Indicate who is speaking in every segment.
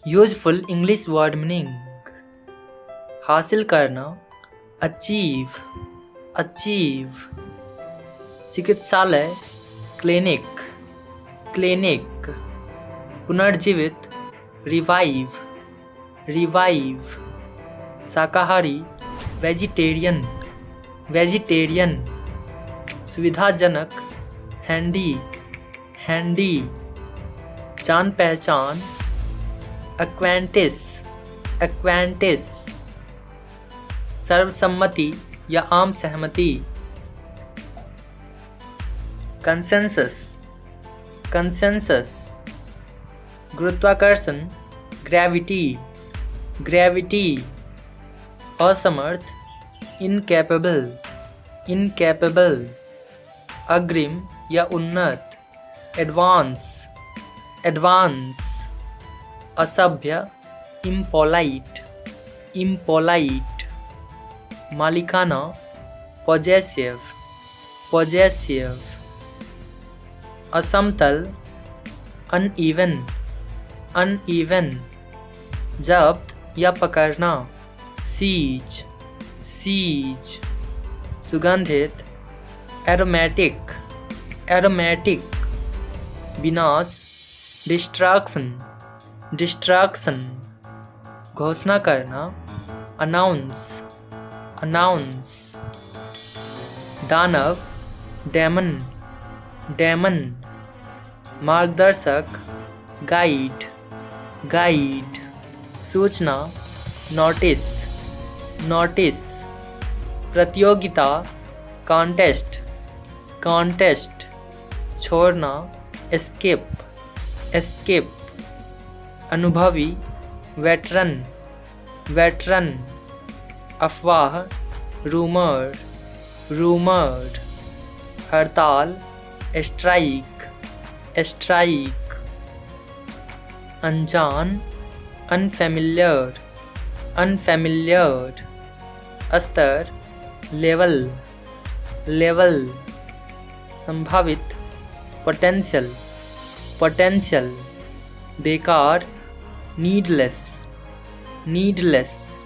Speaker 1: Useful English word meaning. हासिल करना, achieve, achieve. चिकित्सालय, क्लिनिक, क्लिनिक। पुनर्जीवित, रिवाइव, रिवाइव। शाकाहारी, वेजिटेरियन, वेजिटेरियन। सुविधाजनक, हैंडी, हैंडी। जान पहचान, एक्वेंटिस, एक्वेंटिस। सर्वसम्मति या आम सहमति, कंसेंसस, कंसेंसस। गुरुत्वाकर्षण, ग्रेविटी, ग्रेविटी। असमर्थ, इनकैपेबल, इनकैपेबल। अग्रिम या उन्नत, एडवांस, एडवांस। असभ्य, इम्पोलाइट, इम्पोलाइट। मालिकाना, पॉजेसिव, पॉजेसिव। असमतल, अनइवन, अनइवन। जब्त या पकड़ना, सीज, सीज। सुगंधित, एरोमेटिक, एरोमेटिक। विनाश, डिस्ट्रैक्शन, डिस्ट्रैक्शन। घोषणा करना, अनाउंस, अनाउंस। दानव, डेमन, डेमन। मार्गदर्शक, गाइड, गाइड। सूचना, नोटिस, नोटिस। प्रतियोगिता, कॉन्टेस्ट, कॉन्टेस्ट। छोड़ना, एस्केप, एस्केप। अनुभवी, वेटरन, वेटरन। अफवाह, रूमर, रूमर। हड़ताल, स्ट्राइक, स्ट्राइक। अनजान, अनफेमिलियर, अनफेमिलियर। स्तर, लेवल, लेवल। संभावित, पोटेंशियल, पोटेंशियल। बेकार, नीडलेस, नीडलेस।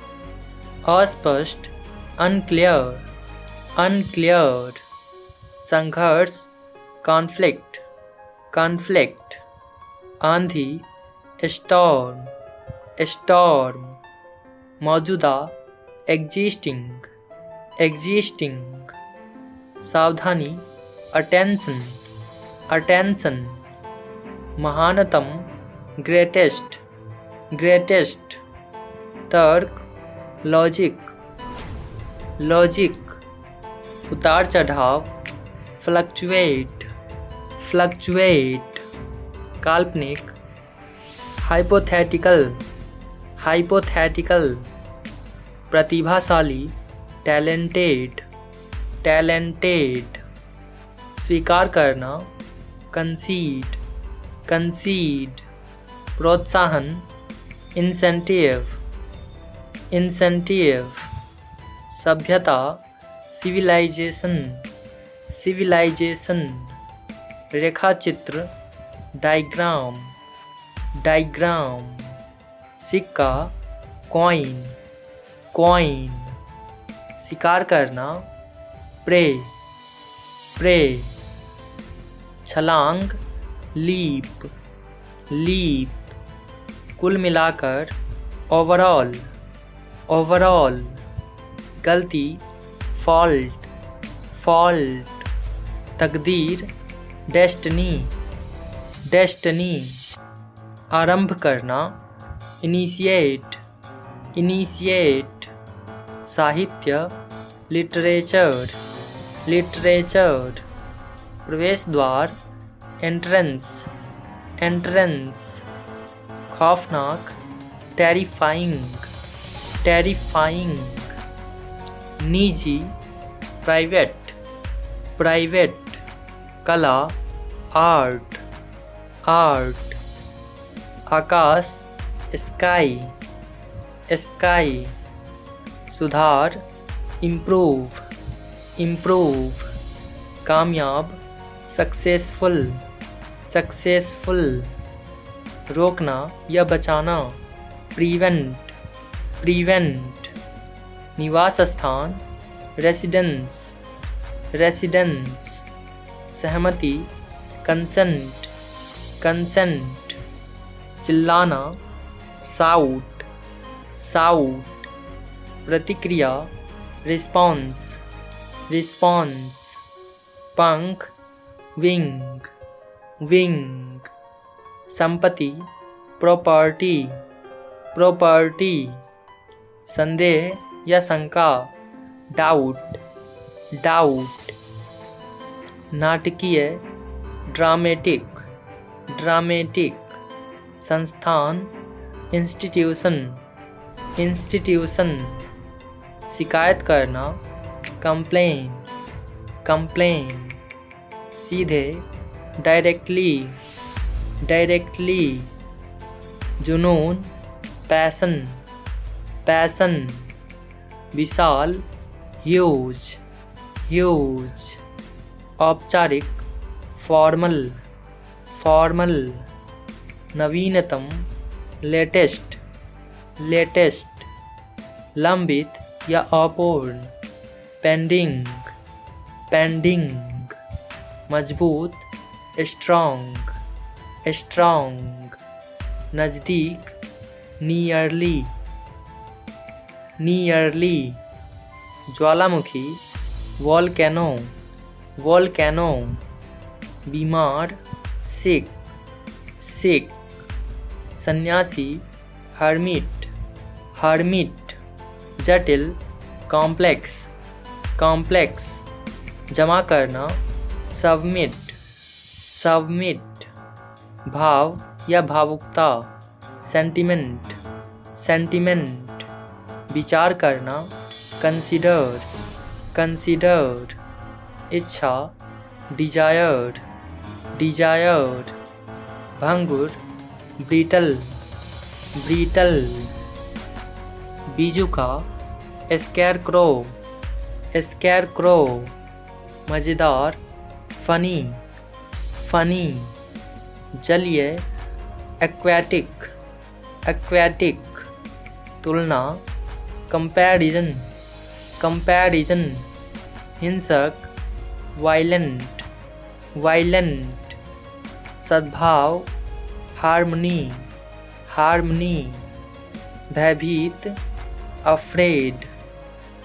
Speaker 1: अस्पष्ट, अनक्लियर, अनक्लियर। संघर्ष, कॉन्फ्लिक्ट, कॉन्फ्लिक्ट। आंधी, स्टॉर्म, स्टॉर्म। मौजूदा, एग्जिस्टिंग, एग्जिस्टिंग। सावधानी, अटेंशन, अटेंशन। महानतम, ग्रेटेस्ट, ग्रेटेस्ट। तर्क, लॉजिक, लॉजिक। उतार चढ़ाव, फ्लक्चुएट, फ्लक्चुएट। काल्पनिक, हाइपोथेटिकल, हाइपोथेटिकल। प्रतिभाशाली, टैलेंटेड, टैलेंटेड। स्वीकार करना, कंसीड, कंसीड। प्रोत्साहन, इंसेंटिव, इंसेंटिव। सभ्यता, सिविलाइजेशन, सिविलाइजेशन। रेखाचित्र, डायग्राम, डायग्राम। सिक्का, कॉइन, कॉइन। शिकार करना, प्रे, प्रे। छलांग, लीप, लीप। कुल मिलाकर, ओवरऑल, ओवरऑल। गलती, फॉल्ट, फॉल्ट। तकदीर, डेस्टिनी, डेस्टिनी। आरंभ करना, इनिशिएट, इनिशिएट। साहित्य, लिटरेचर, लिटरेचर। प्रवेश द्वार, एंट्रेंस, एंट्रेंस। खौफनाक, टेरिफाइंग, टेरिफाइंग। निजी, प्राइवेट, प्राइवेट। कला, आर्ट, आर्ट। आकाश, स्काई, स्काई। सुधार, इम्प्रूव, इम्प्रूव। कामयाब, सक्सेसफुल, सक्सेसफुल। रोकना या बचाना, प्रीवेंट प्रीवेंट, निवास स्थान रेसिडेंस रेसिडेंस, सहमति कंसेंट कंसेंट, चिल्लाना साउट साउट, प्रतिक्रिया रिस्पॉन्स रिस्पॉन्स, पंख विंग विंग, संपत्ति प्रॉपर्टी प्रॉपर्टी, संदेह या शंका डाउट डाउट, नाटकीय ड्रामेटिक ड्रामेटिक, संस्थान इंस्टीट्यूशन इंस्टीट्यूशन, शिकायत करना कंप्लेन कंप्लेन, सीधे डायरेक्टली डायरेक्टली, जुनून पैशन पैशन, विशाल ह्यूज ह्यूज, औपचारिक फॉर्मल फॉर्मल, नवीनतम लेटेस्ट लेटेस्ट, लंबित या अपूर्ण पेंडिंग पेंडिंग, मजबूत स्ट्रॉन्ग स्ट्रॉन्ग, नज़दीक नियरली नियरली, ज्वालामुखी वॉल्केनो वॉल्केनो, बीमार सिक सिक, सन्यासी हर्मिट हर्मिट, जटिल कॉम्प्लेक्स कॉम्प्लेक्स, जमा करना सबमिट सबमिट, भाव या भावुकता सेंटिमेंट सेंटिमेंट, विचार करना कंसीडर कंसीडर, इच्छा डिजायर डिजायर, भंगुर ब्रिटल ब्रिटल, बीजुका स्कैरक्रो स्कैरक्रो, मज़ेदार फनी फनी, जलीय एक्वेटिक एक्वेटिक, तुलना कंपैरिजन कंपैरिजन, हिंसक वायलेंट वायलेंट, सद्भाव हार्मनी हार्मनी, भयभीत अफ्रेड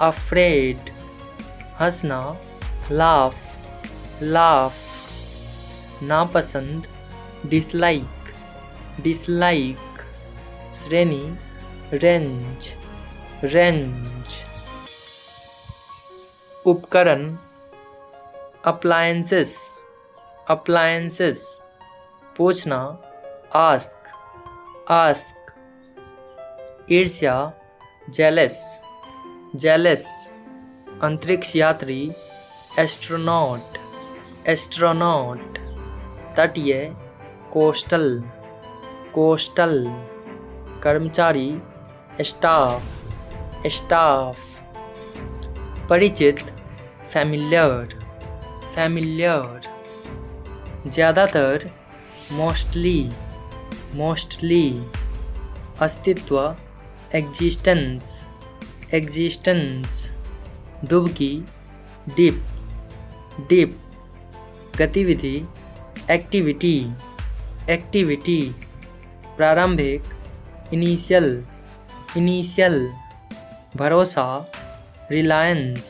Speaker 1: अफ्रेड, हंसना लाफ लाफ, नापसंद डिसलाइक डिसलाइक, श्रेणी रेंज रेंज, उपकरण अप्लायंसेस अप्लायंसेस, पूछना आस्क आस्क, ईर्ष्या जेलस जेलस, अंतरिक्ष यात्री एस्ट्रोनॉट एस्ट्रोनॉट, तटीय कोस्टल कोस्टल, कर्मचारी स्टाफ स्टाफ, परिचित फैमिलियर फैमिलियर, ज़्यादातर मोस्टली मोस्टली, अस्तित्व एग्जिस्टेंस एग्जिस्टेंस, डुबकी डिप डिप, गतिविधि एक्टिविटी एक्टिविटी, प्रारंभिक इनिशियल इनिशियल, भरोसा रिलायंस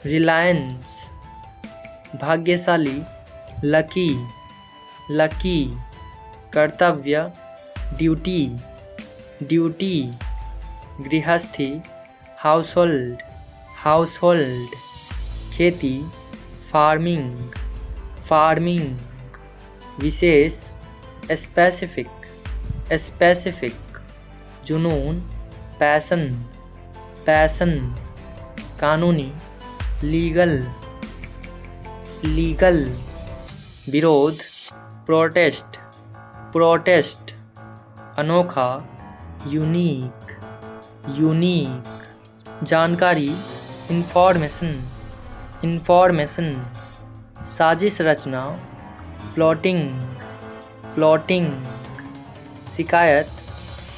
Speaker 1: रिलायंस, भाग्यशाली लकी लकी, कर्तव्य ड्यूटी ड्यूटी, गृहस्थी हाउसहोल्ड हाउसहोल्ड, खेती फार्मिंग फार्मिंग, विशेष स्पेसिफिक स्पेसिफिक, जुनून पैशन पैशन, कानूनी लीगल लीगल, विरोध प्रोटेस्ट प्रोटेस्ट, अनोखा यूनिक यूनिक, जानकारी इंफॉर्मेशन इंफॉर्मेशन, साजिश रचना प्लॉटिंग प्लॉटिंग, शिकायत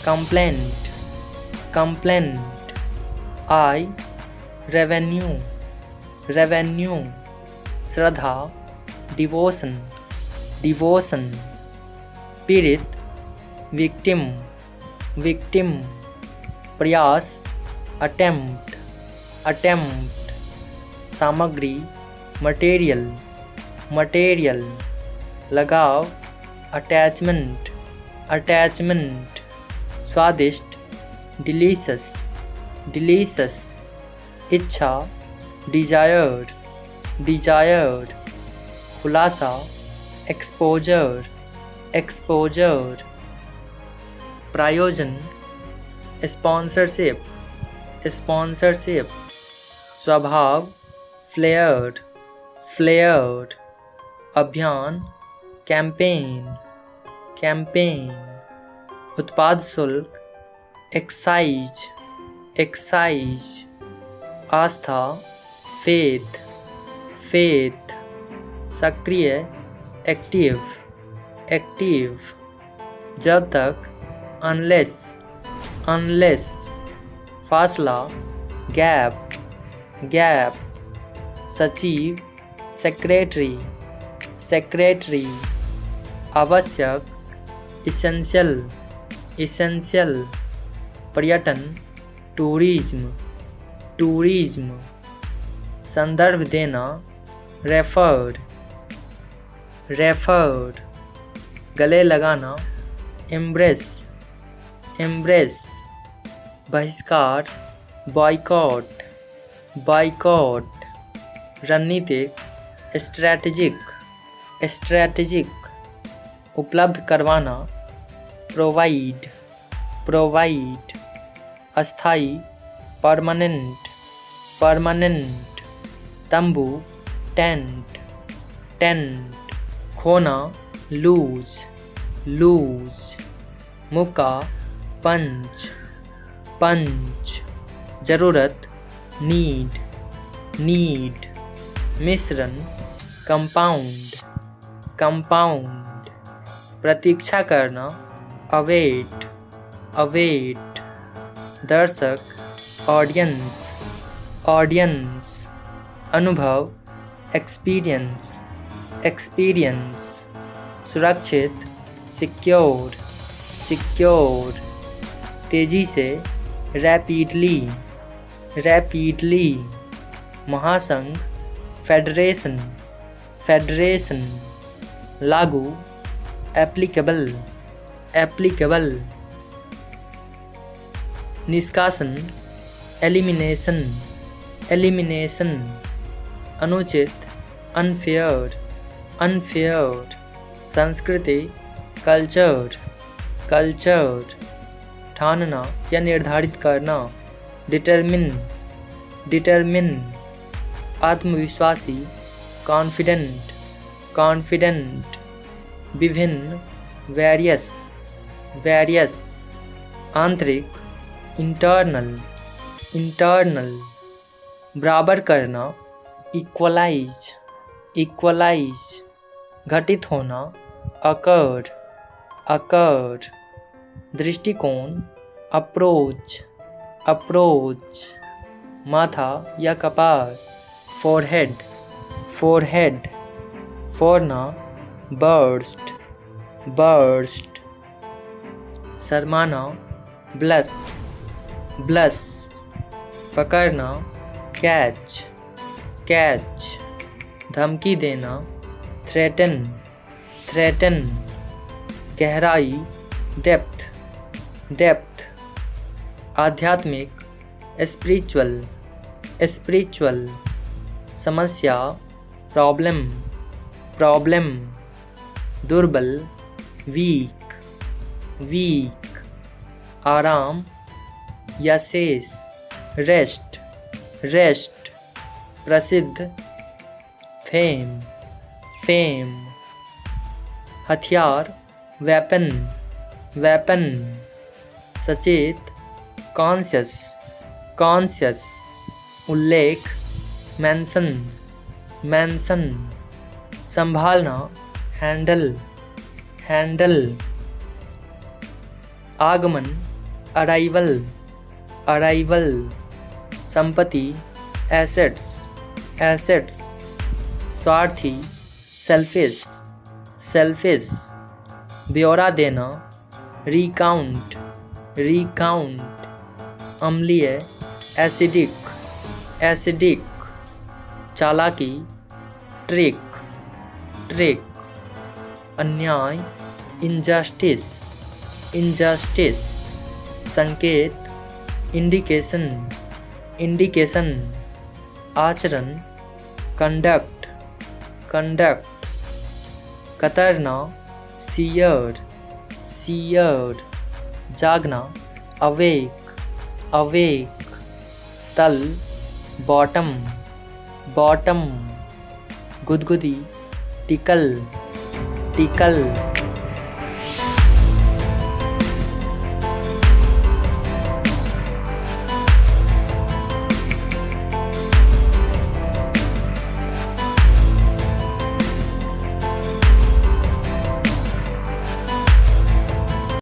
Speaker 1: complaint complaint. I revenue, revenue. Shraddha, devotion, devotion. पीड़ित, विक्टिम, विक्टिम। प्रयास, अटेम्प्ट, अटेम्प्ट। सामग्री, मटेरियल, मटेरियल। लगाव, अटैचमेंट, अटैचमेंट। स्वादिष्ट, डिलीशस, डिलीशस। इच्छा, डिजायर, डिजायर। खुलासा, एक्सपोजर, एक्सपोजर। प्रायोजन, स्पॉन्सरशिप, स्पॉन्सरशिप। स्वभाव, फ्लेयर, फ्लेयर। अभियान, कैंपेन, कैंपेन। उत्पाद शुल्क, एक्साइज, एक्साइज। आस्था, फेथ, फेथ। सक्रिय, एक्टिव, एक्टिव। जब तक, अनलेस, अनलेस। फासला, गैप, गैप। सचिव, सेक्रेटरी, सेक्रेटरी। आवश्यक, इसेंशियल, इसेंशियल। पर्यटन, टूरिज्म, टूरिज्म। संदर्भ देना, रेफर्ड, रेफर्ड। गले लगाना, एम्ब्रेस, एम्ब्रेस। बहिष्कार, बॉयकॉट, बॉयकॉट। रणनीतिक, स्ट्रैटेजिक, स्ट्रैटेजिक। उपलब्ध करवाना, प्रोवाइड, प्रोवाइड। अस्थाई, परमानेंट, परमानेंट। तंबू, टेंट, टेंट। खोना, लूज, लूज। मुक्का, पंच, पंच। जरूरत, नीड, नीड। मिश्रण, कंपाउंड, कंपाउंड। प्रतीक्षा करना, अवेट, अवेट। दर्शक, ऑडियंस, ऑडियंस। अनुभव, एक्सपीरियंस, एक्सपीरियंस। सुरक्षित, सिक्योर, सिक्योर। तेजी से, रैपिडली, रैपिडली। महासंघ, फेडरेशन, फेडरेशन। लागू, एप्लीकेबल, एप्लीकेबल। निष्कासन, एलिमिनेशन, एलिमिनेशन। अनुचित, अनफेयर, अनफेयर। संस्कृति, कल्चर, कल्चर। ठानना या निर्धारित करना, डिटरमिन, डिटरमिन। आत्मविश्वासी, कॉन्फिडेंट, कॉन्फिडेंट। विभिन्न, वेरियस, वेरियस। आंतरिक, इंटरनल, इंटरनल। बराबर करना, इक्वलाइज, इक्वलाइज। घटित होना, अकर, अकर। दृष्टिकोण, अप्रोच, अप्रोच। माथा या कपार, फोरहेड, फोरहेड। फोड़ना, बर्स्ट, बर्स्ट। शर्माना, ब्लस, ब्लस। पकड़ना, कैच, कैच। धमकी देना, थ्रेटन, थ्रेटन। गहराई, डेप्थ, डेप्थ। आध्यात्मिक, स्पिरिचुअल, स्पिरिचुअल। समस्या, प्रॉब्लम, प्रॉब्लम। दुर्बल, वीक, वीक। आराम या शेष, रेस्ट, रेस्ट। प्रसिद्ध, फेम, फेम। हथियार, वेपन, वेपन। सचेत, कॉन्शियस, कॉन्शियस। उल्लेख, मेंशन, मेंशन। संभालना, हैंडल, हैंडल। आगमन, अराइवल, अराइवल, संपत्ति, एसेट्स, एसेट्स, स्वार्थी, सेल्फिश, सेल्फिश, ब्यौरा देना, रिकाउंट, रिकाउंट, अम्लीय, एसिडिक, एसिडिक, चालाकी, ट्रिक, ट्रिक, अन्याय, इनजस्टिस, इनजस्टिस, संकेत, इंडिकेशन, इंडिकेशन, आचरण, कंडक्ट, कंडक्ट, कतरना, सियर, सियर, जागना, अवेक, अवेक, तल, बॉटम, बॉटम, गुदगुदी, टिकल, टिकल।